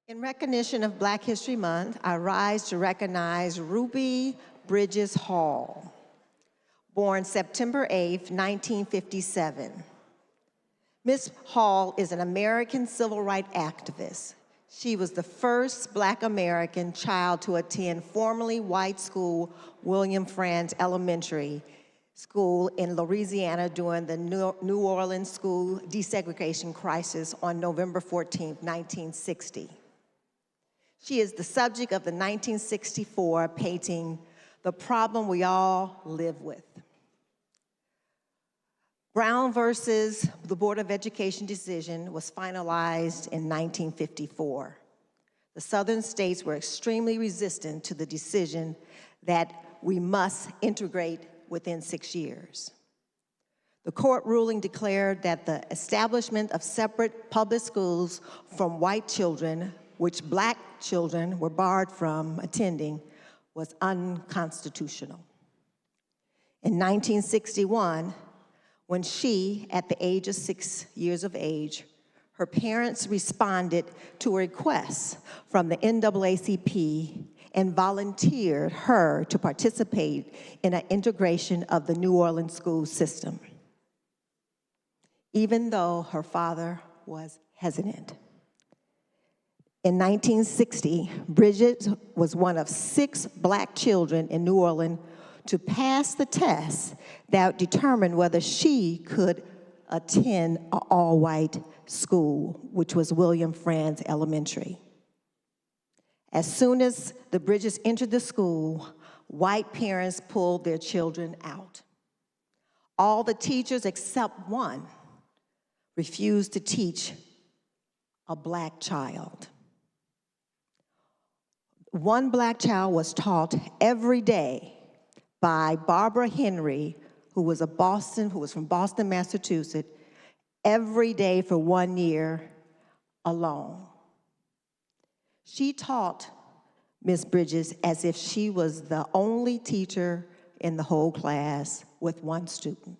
In recognition of Black History Month, I rise to recognize Ruby Bridges Hall, born September 8, 1957. Ms. Hall is an American civil rights activist. She was the first Black American child to attend formerly white school William Franz Elementary School in Louisiana during the New Orleans school desegregation crisis on November 14, 1960. She is the subject of the 1964 painting, The Problem We All Live With. Brown versus the Board of Education decision was finalized in 1954. The Southern states were extremely resistant to the decision that we must integrate within 6 years. The court ruling declared that the establishment of separate public schools from white children, which Black children were barred from attending, was unconstitutional. In 1961, when she, at the age of 6 years of age, her parents responded to a request from the NAACP and volunteered her to participate in an integration of the New Orleans school system, even though her father was hesitant. In 1960, Bridget was one of 6 Black children in New Orleans to pass the test that determined whether she could attend an all-white school, which was William Franz Elementary. As soon as the Bridges entered the school, white parents pulled their children out. All the teachers except one refused to teach a Black child. One Black child was taught every day by Barbara Henry, who was from Boston, Massachusetts, every day for 1 year alone. She taught Miss Bridges as if she was the only teacher in the whole class with one student.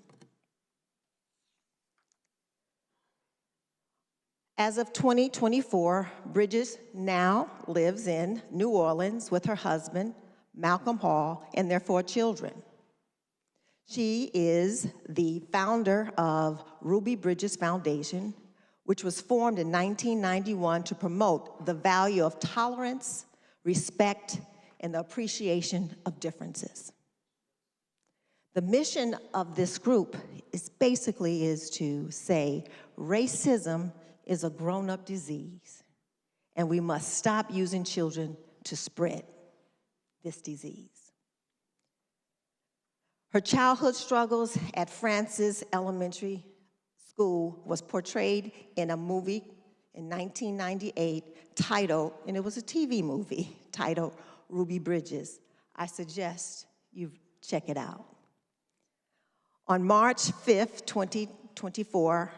As of 2024, Bridges now lives in New Orleans with her husband, Malcolm Hall, and their 4 children. She is the founder of Ruby Bridges Foundation, which was formed in 1991 to promote the value of tolerance, respect, and the appreciation of differences. The mission of this group is to say racism is a grown-up disease, and we must stop using children to spread this disease. Her childhood struggles at Francis Elementary School was portrayed in a movie in 1998 titled, and it was a TV movie, titled Ruby Bridges. I suggest you check it out. On March 5th, 2024,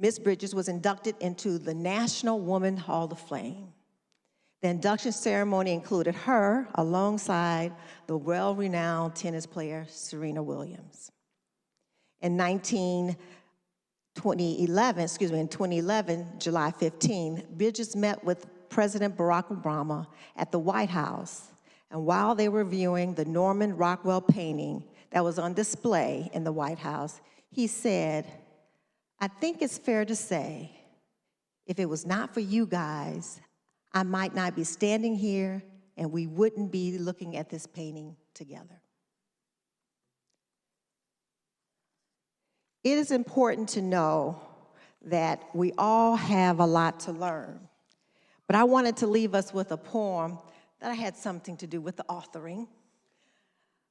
Ms. Bridges was inducted into the National Woman Hall of Fame. The induction ceremony included her alongside the well-renowned tennis player Serena Williams. In 2011, July 15, Bridges met with President Barack Obama at the White House, and while they were viewing the Norman Rockwell painting that was on display in the White House, he said, "I think it's fair to say, if it was not for you guys, I might not be standing here and we wouldn't be looking at this painting together." It is important to know that we all have a lot to learn, but I wanted to leave us with a poem that I had something to do with the authoring,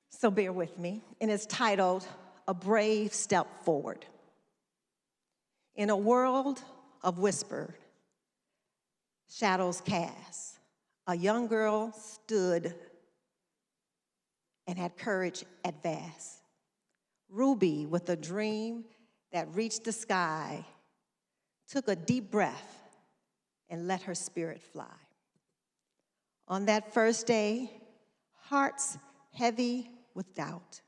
so bear with me, and it's titled, "A Brave Step Forward." In a world of whispered, shadows cast, a young girl stood and had courage at vast. Ruby, with a dream that reached the sky, took a deep breath and let her spirit fly. On that first day, hearts heavy with doubt,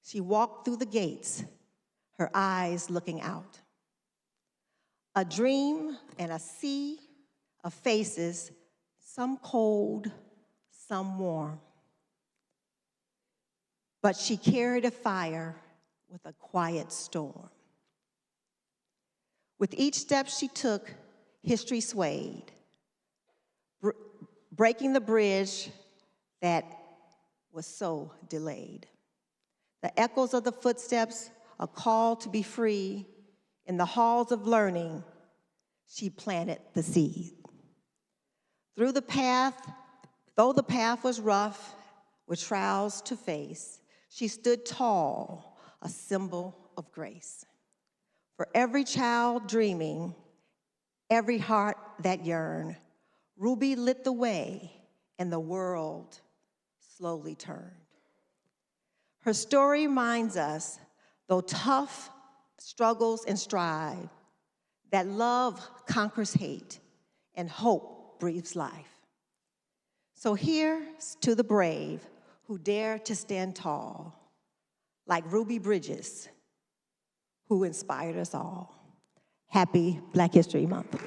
she walked through the gates, her eyes looking out. A dream and a sea of faces, some cold, some warm. But she carried a fire with a quiet storm. With each step she took, history swayed, breaking the bridge that was so delayed. The echoes of the footsteps, a call to be free, in the halls of learning, she planted the seed. Though the path was rough, with trials to face, she stood tall, a symbol of grace. For every child dreaming, every heart that yearned, Ruby lit the way, and the world slowly turned. Her story reminds us, though tough struggles and strive, that love conquers hate and hope breathes life. So here's to the brave who dare to stand tall, like Ruby Bridges, who inspired us all. Happy Black History Month.